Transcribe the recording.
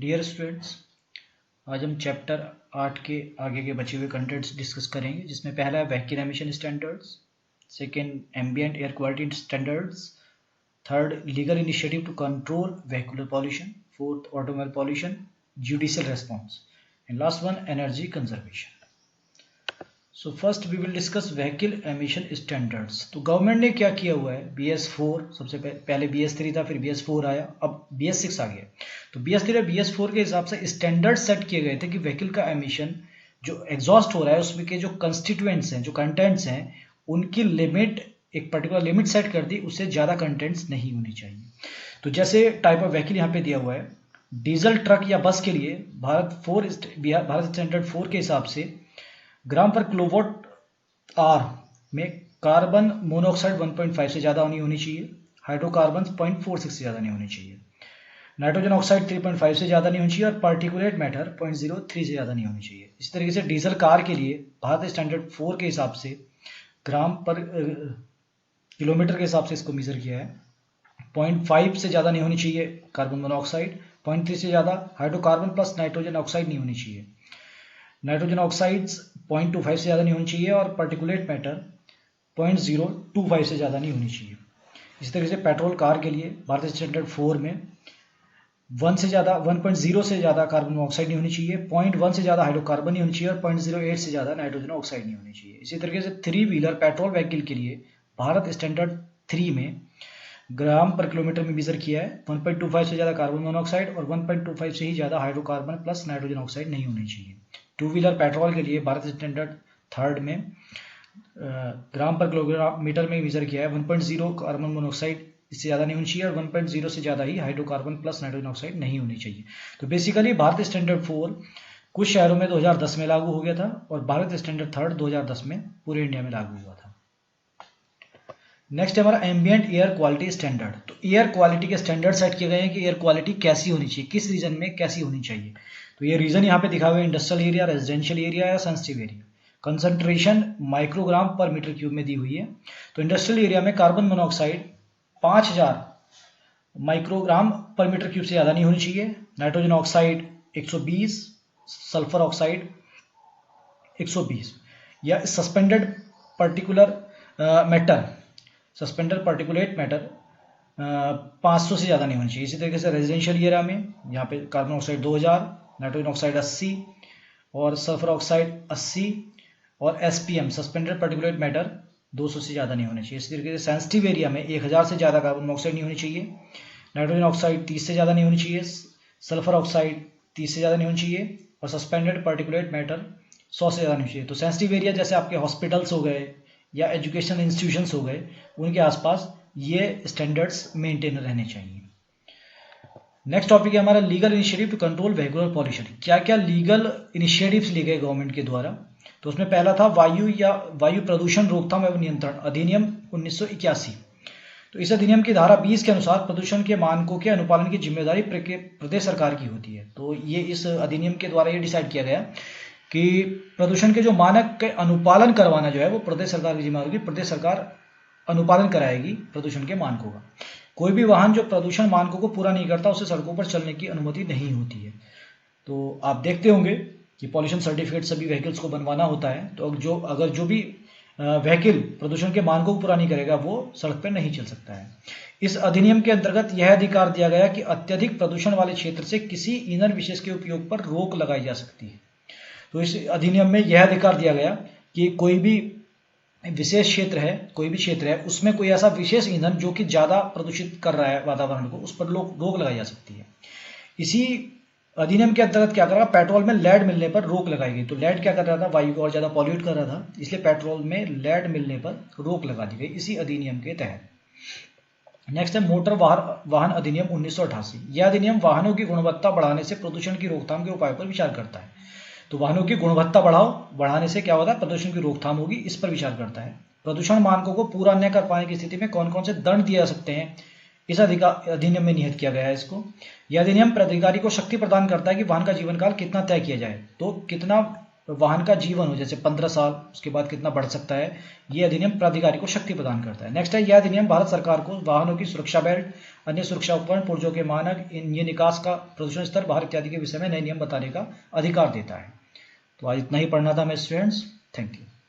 Dear students, आज हम chapter 8 के आगे के बचे हुए कंटेंट्स डिस्कस करेंगे, जिसमें पहला है vehicle emission standards, second ambient air quality standards, third legal initiative to control vehicular pollution, fourth automobile pollution, judicial response, and last one energy conservation. So first we will discuss vehicle emission standards. तो government ने क्या किया हुआ है, BS4 सबसे पहले BS3 था, फिर BS4 आया, अब BS6 आ गया। तो BS3 और BS4 के हिसाब से स्टैंडर्ड सेट किए गए थे कि व्हीकल का एमिशन जो एग्जॉस्ट हो रहा है उसमें के जो कंस्टिट्यूएंट्स हैं, जो कंटेंट्स हैं, उनकी लिमिट एक पर्टिकुलर लिमिट सेट कर दी, उससे ज़्यादा कंटेंट्स नहीं होनी चाहिए। तो जैसे टाइप ऑफ व्हीकल यहाँ पे दिया हुआ है, डीजल ट्रक या बस के लिए भारत स्टैंडर्ड 4 के हिसाब से ग्राम पर किलोवाट आर में कार्बन मोनोऑक्साइड 1.5 से ज़्यादा नहीं होनी चाहिए, हाइड्रोकार्बन 0.46 से ज़्यादा नहीं होनी चाहिए, नाइट्रोजन ऑक्साइड 3.5 से ज़्यादा नहीं होनी चाहिए और पार्टिकुलेट मैटर 0.03 से ज़्यादा नहीं होनी चाहिए। इस तरीके से डीजल कार के लिए भारत स्टैंडर्ड 4 के हिसाब से ग्राम पर किलोमीटर के हिसाब से इसको मेजर किया है। 0.5 से ज़्यादा नहीं होनी चाहिए कार्बन मोनोऑक्साइड, 0.3 से ज़्यादा हाइड्रोकार्बन प्लस नाइट्रोजन ऑक्साइड नहीं होनी चाहिए, नाइट्रोजन ऑक्साइड्स 0.25 से ज़्यादा नहीं होनी चाहिए और पार्टिकुलेट मैटर 0.025 से ज़्यादा नहीं होनी चाहिए। इसी तरीके से पेट्रोल कार के लिए भारत स्टैंडर्ड 4 में 1.0 से ज़्यादा कार्बन मोनोऑक्साइड नहीं होनी चाहिए, 0.1 से ज़्यादा हाइड्रोकार्बन नहीं होनी चाहिए और 0.08 से ज़्यादा नाइट्रोजन ऑक्साइड नहीं होनी चाहिए। इसी तरीके से 3 व्हीलर पेट्रोल व्हीकल के लिए भारत स्टैंडर्ड 3 में ग्राम पर किलोमीटर में मेजर किया है, 1.25 से ज़्यादा कार्बन मोनोऑक्साइड और 1.25 से ही ज़्यादा हाइड्रोकार्बन प्लस नाइट्रोजन ऑक्साइड नहीं होनी चाहिए। 2 व्हीलर पेट्रोल के लिए भारत स्टैंडर्ड 3 में ग्राम पर किलोमीटर में मेजर किया है, 1.0 कार्बन मोनोऑक्साइड इससे ज़्यादा नहीं होनी चाहिए और 1.0 से ज़्यादा ही हाइड्रोकार्बन प्लस नाइट्रोजन ऑक्साइड नहीं होनी चाहिए। तो बेसिकली भारत स्टैंडर्ड 4 कुछ शहरों में 2010 में लागू हो गया था और भारत स्टैंडर्ड 3 2010 में पूरे इंडिया में लागू हुआ था। नेक्स्ट है हमारा एम्बिएंट एयर क्वालिटी स्टैंडर्ड। तो एयर क्वालिटी के स्टैंडर्ड सेट किए गए हैं कि एयर क्वालिटी कैसी होनी चाहिए, किस रीजन में कैसी होनी चाहिए। तो ये रीजन यहाँ पे दिखा हुआ है, इंडस्ट्रियल एरिया, रेजिडेंशियल एरिया या सेंसिटिव एरिया। कंसंट्रेशन माइक्रोग्राम पर मीटर क्यूब में दी हुई है। तो इंडस्ट्रियल एरिया में कार्बन मोनोऑक्साइड 5000 माइक्रोग्राम पर मीटर क्यूब से ज़्यादा नहीं होनी चाहिए, नाइट्रोजन ऑक्साइड 120, सल्फर ऑक्साइड 120 या suspended particular matter, suspended particulate matter 500 से ज़्यादा नहीं होनी चाहिए। इसी तरीके से रेजिडेंशियल एरिया में यहाँ पे कार्बन ऑक्साइड 2000, नाइट्रोजन ऑक्साइड 80 और सल्फर ऑक्साइड 80 और SPM सस्पेंडेड पार्टिकुलेट मैटर 200 से ज़्यादा नहीं होने चाहिए। इसी तरीके से सेंसिटिव एरिया में 1000 से ज़्यादा कार्बन मोनोऑक्साइड नहीं होनी चाहिए, नाइट्रोजन ऑक्साइड 30 से ज़्यादा नहीं होनी चाहिए, सल्फर ऑक्साइड 30 से ज़्यादा नहीं होनी चाहिए और सस्पेंडेड पार्टिकुलेट मैटर 100 से ज़्यादा नहीं चाहिए। तो सेंसिटिव एरिया जैसे आपके हॉस्पिटल्स हो गए या एजुकेशनल इंस्टीट्यूशंस हो गए, उनके आसपास ये स्टैंडर्ड्स मेंटेन रहने चाहिए। नेक्स्ट टॉपिक है हमारा legal initiative to control vehicular pollution. क्या क्या लीगल इनिशिएटिव्स लिए गए गवर्नमेंट के द्वारा। तो उसमें पहला था वायु प्रदूषण रोकथाम एवं नियंत्रण अधिनियम 1981। तो इस अधिनियम की धारा 20 के अनुसार प्रदूषण के मानकों के अनुपालन की जिम्मेदारी प्रदेश सरकार की होती है। तो ये इस अधिनियम के द्वारा ये डिसाइड किया गया कि प्रदूषण के जो मानक के अनुपालन करवाना जो है वो प्रदेश सरकार की जिम्मेदारी होगी। प्रदेश सरकार अनुपालन कराएगी प्रदूषण के मानकों का। कोई भी वाहन जो प्रदूषण मानकों को पूरा नहीं करता उसे सड़कों पर चलने की अनुमति नहीं होती है। तो आप देखते होंगे कि पॉल्यूशन सर्टिफिकेट सभी व्हीकल्स को बनवाना होता है। तो अगर जो भी व्हीकल प्रदूषण के मानकों को पूरा नहीं करेगा वो सड़क पर नहीं चल सकता है। इस अधिनियम के अंतर्गत यह अधिकार दिया गया कि अत्यधिक प्रदूषण वाले क्षेत्र से किसी ईंधन विशेष के उपयोग पर रोक लगाई जा सकती है। तो इस अधिनियम में यह अधिकार दिया गया कि कोई भी विशेष क्षेत्र है, कोई भी क्षेत्र है, उसमें कोई ऐसा विशेष ईंधन जो कि ज़्यादा प्रदूषित कर रहा है वातावरण को, उस पर रोक लगाई जा सकती है। इसी अधिनियम के अंतर्गत क्या कर रहा, पेट्रोल में लेड मिलने पर रोक लगाई गई। तो लेड क्या कर रहा था, वायु को और ज़्यादा पॉल्यूट कर रहा था, इसलिए पेट्रोल में लेड मिलने पर रोक लगा दी गई इसी अधिनियम के तहत। नेक्स्ट है मोटर वाहन अधिनियम 1988। यह अधिनियम वाहनों की गुणवत्ता बढ़ाने से प्रदूषण की रोकथाम के उपायों पर विचार करता है। तो वाहनों की गुणवत्ता बढ़ाने से क्या होता है, प्रदूषण की रोकथाम होगी, इस पर विचार करता है। प्रदूषण मानकों को पूरा न कर पाने की स्थिति में कौन कौन से दंड दिए जा सकते हैं, इस अधिनियम में निहित किया गया है इसको। यह अधिनियम प्राधिकारी को शक्ति प्रदान करता है कि वाहन का जीवन काल कितना तय किया जाए। तो कितना वाहन का जीवन हो, जैसे 15 साल, उसके बाद कितना बढ़ सकता है, ये अधिनियम प्राधिकारी को शक्ति प्रदान करता है। नेक्स्ट है, यह अधिनियम भारत सरकार को वाहनों की सुरक्षा बेल्ट, अन्य सुरक्षा उपकरण, पुर्जों के मानक, ये निकास का प्रदूषण स्तर, बाहर इत्यादि के विषय में नए नियम बताने का अधिकार देता है। तो आज इतना ही पढ़ना था मेरे स्टूडेंट्स। Thank you.